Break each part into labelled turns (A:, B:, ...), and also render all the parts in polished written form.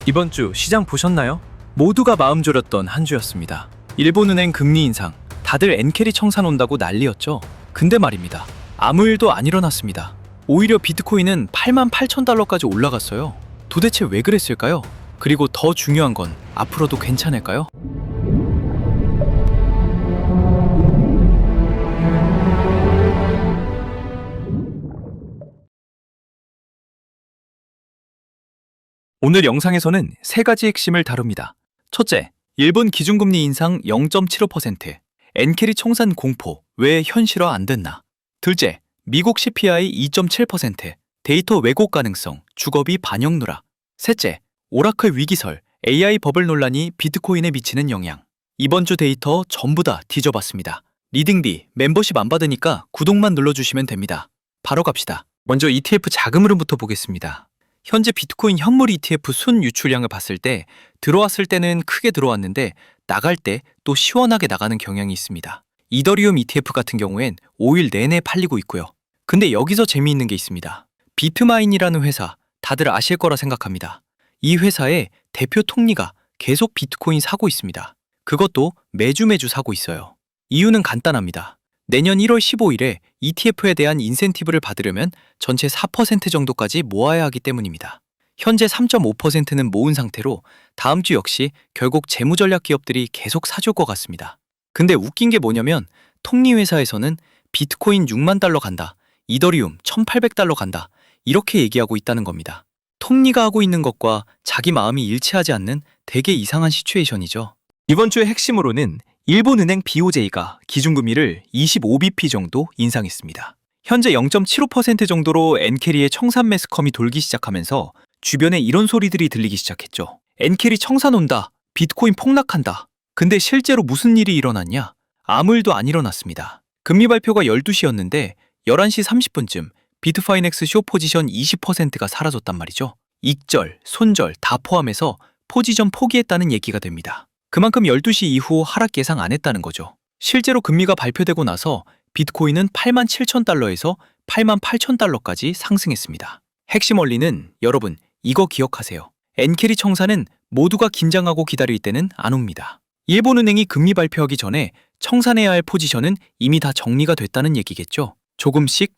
A: 이번 주 시장 보셨나요? 모두가 마음 졸였던 한 주였습니다. 일본은행 금리 인상, 다들 엔캐리 청산 온다고 난리였죠. 근데 말입니다. 아무 일도 안 일어났습니다. 오히려 비트코인은 88,000달러까지 올라갔어요. 도대체 왜 그랬을까요? 그리고 더 중요한 건 앞으로도 괜찮을까요? 오늘 영상에서는 세 가지 핵심을 다룹니다. 첫째, 일본 기준금리 인상 0.75%, 엔캐리 청산 공포 왜 현실화 안 됐나? 둘째, 미국 CPI 2.7%, 데이터 왜곡 가능성, 주거비 반영 누락. 셋째, 오라클 위기설, AI 버블 논란이 비트코인에 미치는 영향. 이번 주 데이터 전부 다 뒤져봤습니다. 리딩비, 멤버십 안 받으니까 구독만 눌러주시면 됩니다. 바로 갑시다. 먼저 ETF 자금 흐름부터 보겠습니다. 현재 비트코인 현물 ETF 순 유출량을 봤을 때 들어왔을 때는 크게 들어왔는데 나갈 때 또 시원하게 나가는 경향이 있습니다. 이더리움 ETF 같은 경우엔 5일 내내 팔리고 있고요. 근데 여기서 재미있는 게 있습니다. 비트마인이라는 회사 다들 아실 거라 생각합니다. 이 회사의 대표 통리가 계속 비트코인 사고 있습니다. 그것도 매주 사고 있어요. 이유는 간단합니다. 내년 1월 15일에 ETF에 대한 인센티브를 받으려면 전체 4% 정도까지 모아야 하기 때문입니다. 현재 3.5%는 모은 상태로 다음 주 역시 결국 재무전략 기업들이 계속 사줄 것 같습니다. 근데 웃긴 게 뭐냐면 통리회사에서는 비트코인 6만 달러 간다, 이더리움 1,800달러 간다 이렇게 얘기하고 있다는 겁니다. 통리가 하고 있는 것과 자기 마음이 일치하지 않는 되게 이상한 시츄에이션이죠. 이번 주의 핵심으로는 일본은행 BOJ가 기준금리를 25bp 정도 인상했습니다. 현재 0.75% 정도로 엔캐리의 청산 매스컴이 돌기 시작하면서 주변에 이런 소리들이 들리기 시작했죠. 엔캐리 청산 온다, 비트코인 폭락한다. 근데 실제로 무슨 일이 일어났냐? 아무 일도 안 일어났습니다. 금리 발표가 12시였는데 11시 30분쯤 비트파이넥스 숏 포지션 20%가 사라졌단 말이죠. 익절, 손절 다 포함해서 포지션 포기했다는 얘기가 됩니다. 그만큼 12시 이후 하락 예상 안 했다는 거죠. 실제로 금리가 발표되고 나서 비트코인은 87,000달러에서 88,000달러까지 상승했습니다. 핵심 원리는 여러분 이거 기억하세요. 엔캐리 청산은 모두가 긴장하고 기다릴 때는 안 옵니다. 일본은행이 금리 발표하기 전에 청산해야 할 포지션은 이미 다 정리가 됐다는 얘기겠죠. 조금씩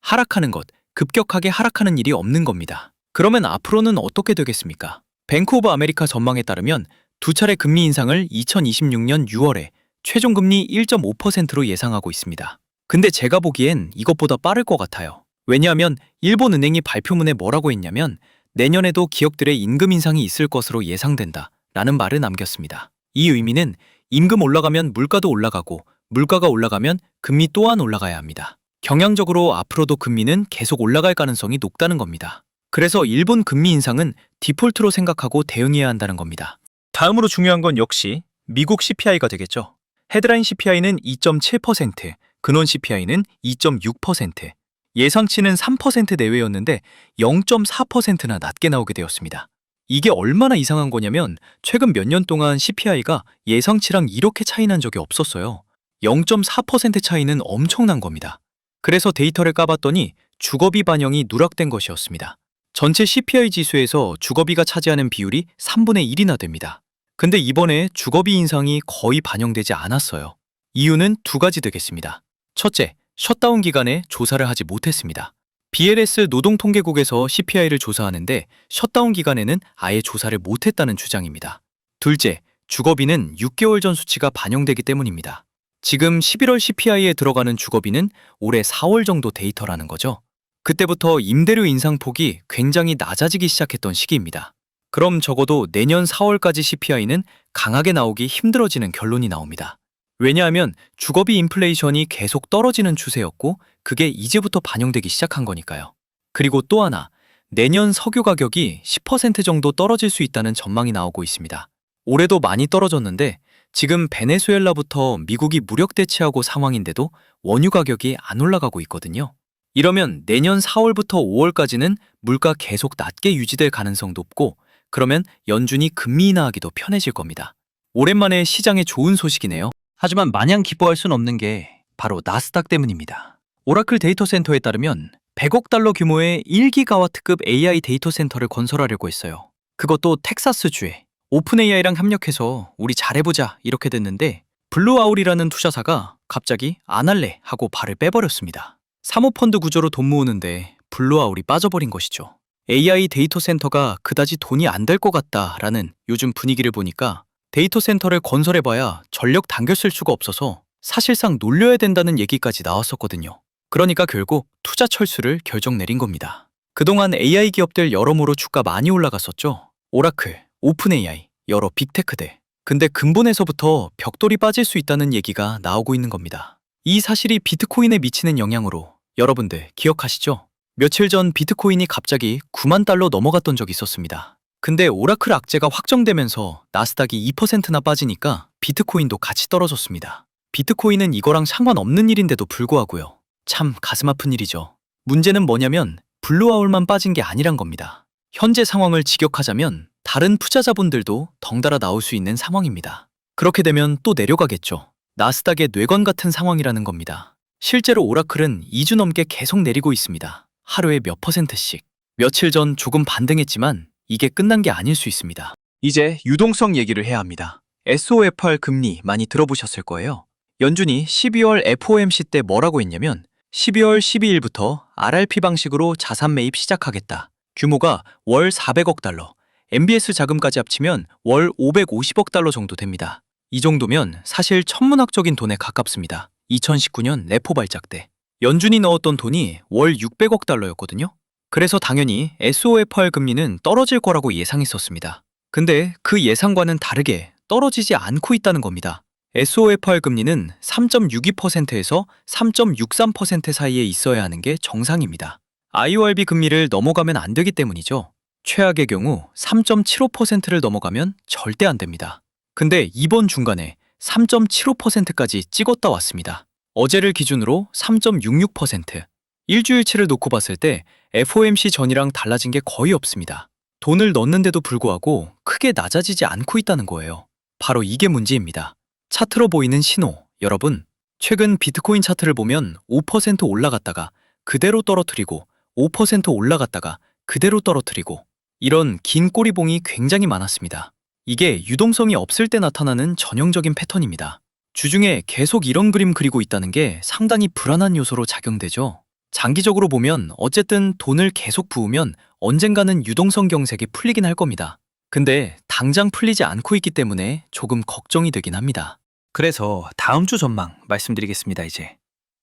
A: 하락하는 것, 급격하게 하락하는 일이 없는 겁니다. 그러면 앞으로는 어떻게 되겠습니까? 뱅크 오브 아메리카 전망에 따르면 두 차례 금리 인상을 2026년 6월에 최종 금리 1.5%로 예상하고 있습니다. 근데 제가 보기엔 이것보다 빠를 것 같아요. 왜냐하면 일본은행이 발표문에 뭐라고 했냐면 내년에도 기업들의 임금 인상이 있을 것으로 예상된다 라는 말을 남겼습니다. 이 의미는 임금 올라가면 물가도 올라가고 물가가 올라가면 금리 또한 올라가야 합니다. 경향적으로 앞으로도 금리는 계속 올라갈 가능성이 높다는 겁니다. 그래서 일본 금리 인상은 디폴트로 생각하고 대응해야 한다는 겁니다. 다음으로 중요한 건 역시 미국 CPI가 되겠죠. 헤드라인 CPI는 2.7%, 근원 CPI는 2.6%, 예상치는 3% 내외였는데 0.4%나 낮게 나오게 되었습니다. 이게 얼마나 이상한 거냐면 최근 몇 년 동안 CPI가 예상치랑 이렇게 차이 난 적이 없었어요. 0.4% 차이는 엄청난 겁니다. 그래서 데이터를 까봤더니 주거비 반영이 누락된 것이었습니다. 전체 CPI 지수에서 주거비가 차지하는 비율이 3분의 1이나 됩니다. 근데 이번에 주거비 인상이 거의 반영되지 않았어요. 이유는 두 가지 되겠습니다. 첫째, 셧다운 기간에 조사를 하지 못했습니다. BLS 노동통계국에서 CPI를 조사하는데 셧다운 기간에는 아예 조사를 못했다는 주장입니다. 둘째, 주거비는 6개월 전 수치가 반영되기 때문입니다. 지금 11월 CPI에 들어가는 주거비는 올해 4월 정도 데이터라는 거죠. 그때부터 임대료 인상폭이 굉장히 낮아지기 시작했던 시기입니다. 그럼 적어도 내년 4월까지 CPI는 강하게 나오기 힘들어지는 결론이 나옵니다. 왜냐하면 주거비 인플레이션이 계속 떨어지는 추세였고 그게 이제부터 반영되기 시작한 거니까요. 그리고 또 하나, 내년 석유 가격이 10% 정도 떨어질 수 있다는 전망이 나오고 있습니다. 올해도 많이 떨어졌는데 지금 베네수엘라부터 미국이 무력 대치하고 상황인데도 원유 가격이 안 올라가고 있거든요. 이러면 내년 4월부터 5월까지는 물가 계속 낮게 유지될 가능성 높고 그러면 연준이 금리 인하하기도 편해질 겁니다. 오랜만에 시장에 좋은 소식이네요. 하지만 마냥 기뻐할 순 없는 게 바로 나스닥 때문입니다. 오라클 데이터 센터에 따르면 100억 달러 규모의 1기가와트급 AI 데이터 센터를 건설하려고 했어요. 그것도 텍사스주에. 오픈AI랑 협력해서 우리 잘해보자 이렇게 됐는데 블루아울이라는 투자사가 갑자기 안 할래 하고 발을 빼버렸습니다. 사모펀드 구조로 돈 모으는데 블루아울이 빠져버린 것이죠. AI 데이터 센터가 그다지 돈이 안 될 것 같다라는 요즘 분위기를 보니까 데이터 센터를 건설해봐야 전력 당겨 쓸 수가 없어서 사실상 놀려야 된다는 얘기까지 나왔었거든요. 그러니까 결국 투자 철수를 결정 내린 겁니다. 그동안 AI 기업들 여러모로 주가 많이 올라갔었죠. 오라클, 오픈AI, 여러 빅테크들. 근데 근본에서부터 벽돌이 빠질 수 있다는 얘기가 나오고 있는 겁니다. 이 사실이 비트코인에 미치는 영향으로 여러분들 기억하시죠? 며칠 전 비트코인이 갑자기 9만 달러 넘어갔던 적이 있었습니다. 근데 오라클 악재가 확정되면서 나스닥이 2%나 빠지니까 비트코인도 같이 떨어졌습니다. 비트코인은 이거랑 상관없는 일인데도 불구하고요. 참 가슴 아픈 일이죠. 문제는 뭐냐면 블루아울만 빠진 게 아니란 겁니다. 현재 상황을 직역하자면 다른 투자자분들도 덩달아 나올 수 있는 상황입니다. 그렇게 되면 또 내려가겠죠. 나스닥의 뇌관 같은 상황이라는 겁니다. 실제로 오라클은 2주 넘게 계속 내리고 있습니다. 하루에 몇 %씩. 며칠 전 조금 반등했지만 이게 끝난 게 아닐 수 있습니다. 이제 유동성 얘기를 해야 합니다. SOFR 금리 많이 들어보셨을 거예요. 연준이 12월 FOMC 때 뭐라고 했냐면 12월 12일부터 RRP 방식으로 자산 매입 시작하겠다. 규모가 월 400억 달러, MBS 자금까지 합치면 월 550억 달러 정도 됩니다. 이 정도면 사실 천문학적인 돈에 가깝습니다. 2019년 레포 발작 때 연준이 넣었던 돈이 월 600억 달러였거든요. 그래서 당연히 SOFR 금리는 떨어질 거라고 예상했었습니다. 근데 그 예상과는 다르게 떨어지지 않고 있다는 겁니다. SOFR 금리는 3.62%에서 3.63% 사이에 있어야 하는 게 정상입니다. IORB 금리를 넘어가면 안 되기 때문이죠. 최악의 경우 3.75%를 넘어가면 절대 안 됩니다. 근데 이번 중간에 3.75%까지 찍었다 왔습니다. 어제를 기준으로 3.66%. 일주일치를 놓고 봤을 때 FOMC 전이랑 달라진 게 거의 없습니다. 돈을 넣는데도 불구하고 크게 낮아지지 않고 있다는 거예요. 바로 이게 문제입니다. 차트로 보이는 신호, 여러분, 최근 비트코인 차트를 보면 5% 올라갔다가 그대로 떨어뜨리고 5% 올라갔다가 그대로 떨어뜨리고 이런 긴 꼬리봉이 굉장히 많았습니다. 이게 유동성이 없을 때 나타나는 전형적인 패턴입니다. 주중에 계속 이런 그림 그리고 있다는 게 상당히 불안한 요소로 작용되죠. 장기적으로 보면 어쨌든 돈을 계속 부으면 언젠가는 유동성 경색이 풀리긴 할 겁니다. 근데 당장 풀리지 않고 있기 때문에 조금 걱정이 되긴 합니다. 그래서 다음 주 전망 말씀드리겠습니다. 이제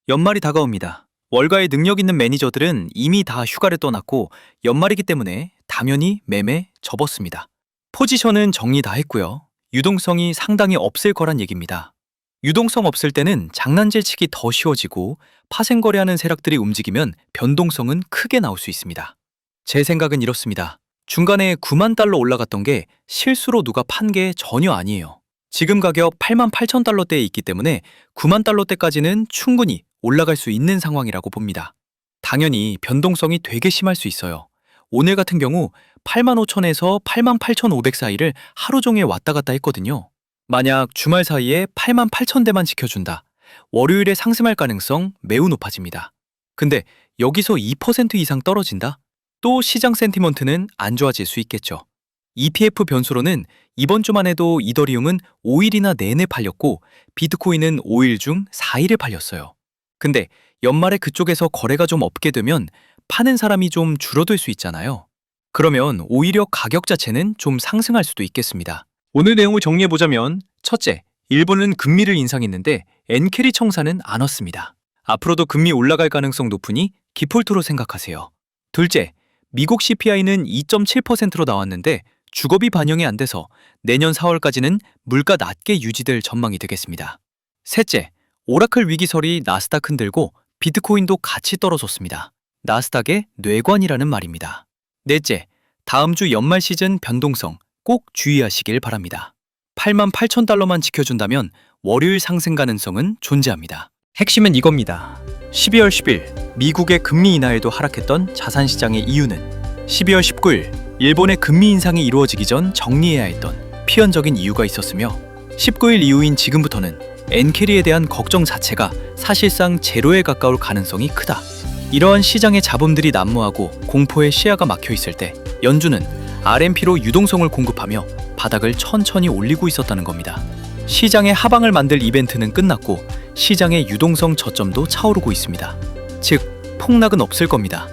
A: 연말이 다가옵니다. 월가의 능력 있는 매니저들은 이미 다 휴가를 떠났고 연말이기 때문에 당연히 매매 접었습니다. 포지션은 정리 다 했고요. 유동성이 상당히 없을 거란 얘기입니다. 유동성 없을 때는 장난질 치기 더 쉬워지고 파생거래하는 세력들이 움직이면 변동성은 크게 나올 수 있습니다. 제 생각은 이렇습니다. 중간에 9만 달러 올라갔던 게 실수로 누가 판 게 전혀 아니에요. 지금 가격 8만 8천 달러대에 있기 때문에 9만 달러대까지는 충분히 올라갈 수 있는 상황이라고 봅니다. 당연히 변동성이 되게 심할 수 있어요. 오늘 같은 경우 8만 5천에서 8만 8,500 사이를 하루 종일 왔다 갔다 했거든요. 만약 주말 사이에 8만 8천 대만 지켜준다. 월요일에 상승할 가능성 매우 높아집니다. 근데 여기서 2% 이상 떨어진다? 또 시장 센티먼트는 안 좋아질 수 있겠죠. ETF 변수로는 이번 주만 해도 이더리움은 5일이나 내내 팔렸고 비트코인은 5일 중 4일에 팔렸어요. 근데 연말에 그쪽에서 거래가 좀 없게 되면 파는 사람이 좀 줄어들 수 있잖아요. 그러면 오히려 가격 자체는 좀 상승할 수도 있겠습니다. 오늘 내용을 정리해보자면 첫째, 일본은 금리를 인상했는데 엔캐리 청산은 안 왔습니다. 앞으로도 금리 올라갈 가능성 높으니 디폴트로 생각하세요. 둘째, 미국 CPI는 2.7%로 나왔는데 주거비 반영이 안 돼서 내년 4월까지는 물가 낮게 유지될 전망이 되겠습니다. 셋째, 오라클 위기설이 나스닥 흔들고 비트코인도 같이 떨어졌습니다. 나스닥의 뇌관이라는 말입니다. 넷째, 다음 주 연말 시즌 변동성 꼭 주의하시길 바랍니다. 8만 8천 달러만 지켜준다면 월요일 상승 가능성은 존재합니다. 핵심은 이겁니다. 12월 10일 미국의 금리 인하에도 하락했던 자산시장의 이유는 12월 19일 일본의 금리 인상이 이루어지기 전 정리해야 했던 필연적인 이유가 있었으며 19일 이후인 지금부터는 엔캐리에 대한 걱정 자체가 사실상 제로에 가까울 가능성이 크다. 이러한 시장의 잡음들이 난무하고 공포의 시야가 막혀 있을 때 연준은 RMP로 유동성을 공급하며 바닥을 천천히 올리고 있었다는 겁니다. 시장의 하방을 만들 이벤트는 끝났고 시장의 유동성 저점도 차오르고 있습니다. 즉, 폭락은 없을 겁니다.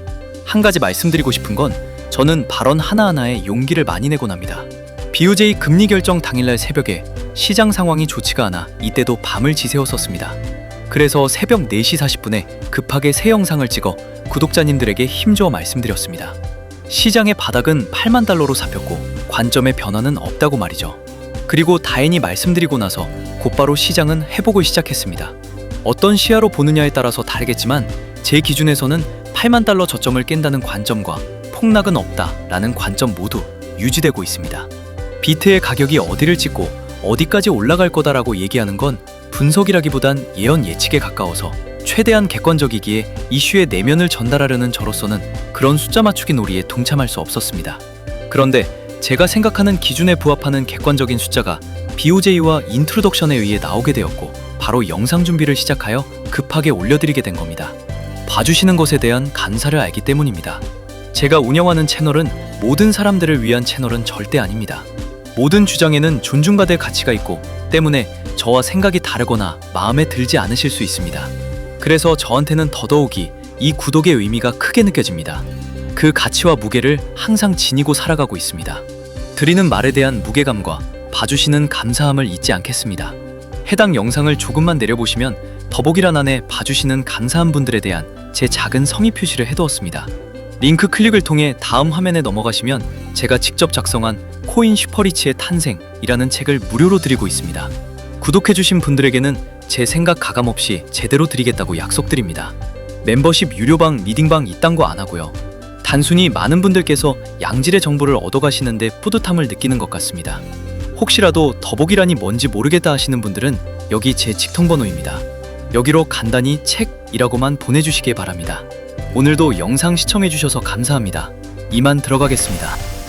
A: 한 가지 말씀드리고 싶은 건 저는 발언 하나하나에 용기를 많이 내곤 합니다. BOJ 금리 결정 당일날 새벽에 시장 상황이 좋지가 않아 이때도 밤을 지새웠었습니다. 그래서 새벽 4시 40분에 급하게 새 영상을 찍어 구독자님들에게 힘주어 말씀드렸습니다. 시장의 바닥은 8만 달러로 잡혔고 관점의 변화는 없다고 말이죠. 그리고 다행히 말씀드리고 나서 곧바로 시장은 회복을 시작했습니다. 어떤 시야로 보느냐에 따라서 다르겠지만 제 기준에서는 8만 달러 저점을 깬다는 관점과 폭락은 없다라는 관점 모두 유지되고 있습니다. 비트의 가격이 어디를 찍고 어디까지 올라갈 거다라고 얘기하는 건 분석이라기보단 예언 예측에 가까워서 최대한 객관적이기에 이슈의 내면을 전달하려는 저로서는 그런 숫자 맞추기 놀이에 동참할 수 없었습니다. 그런데 제가 생각하는 기준에 부합하는 객관적인 숫자가 BOJ와 인트로덕션에 의해 나오게 되었고 바로 영상 준비를 시작하여 급하게 올려드리게 된 겁니다. 봐주시는 것에 대한 감사를 알기 때문입니다. 제가 운영하는 채널은 모든 사람들을 위한 채널은 절대 아닙니다. 모든 주장에는 존중받을 가치가 있고 때문에 저와 생각이 다르거나 마음에 들지 않으실 수 있습니다. 그래서 저한테는 더더욱이 이 구독의 의미가 크게 느껴집니다. 그 가치와 무게를 항상 지니고 살아가고 있습니다. 드리는 말에 대한 무게감과 봐주시는 감사함을 잊지 않겠습니다. 해당 영상을 조금만 내려보시면 더보기란 안에 봐주시는 감사한 분들에 대한 제 작은 성의 표시를 해두었습니다. 링크 클릭을 통해 다음 화면에 넘어가시면 제가 직접 작성한 코인 슈퍼리치의 탄생이라는 책을 무료로 드리고 있습니다. 구독해주신 분들에게는 제 생각 가감없이 제대로 드리겠다고 약속드립니다. 멤버십 유료방, 리딩방 이딴 거 안 하고요. 단순히 많은 분들께서 양질의 정보를 얻어가시는데 뿌듯함을 느끼는 것 같습니다. 혹시라도 더보기란이 뭔지 모르겠다 하시는 분들은 여기 제 직통번호입니다. 여기로 간단히 책이라고만 보내주시길 바랍니다. 오늘도 영상 시청해주셔서 감사합니다. 이만 들어가겠습니다.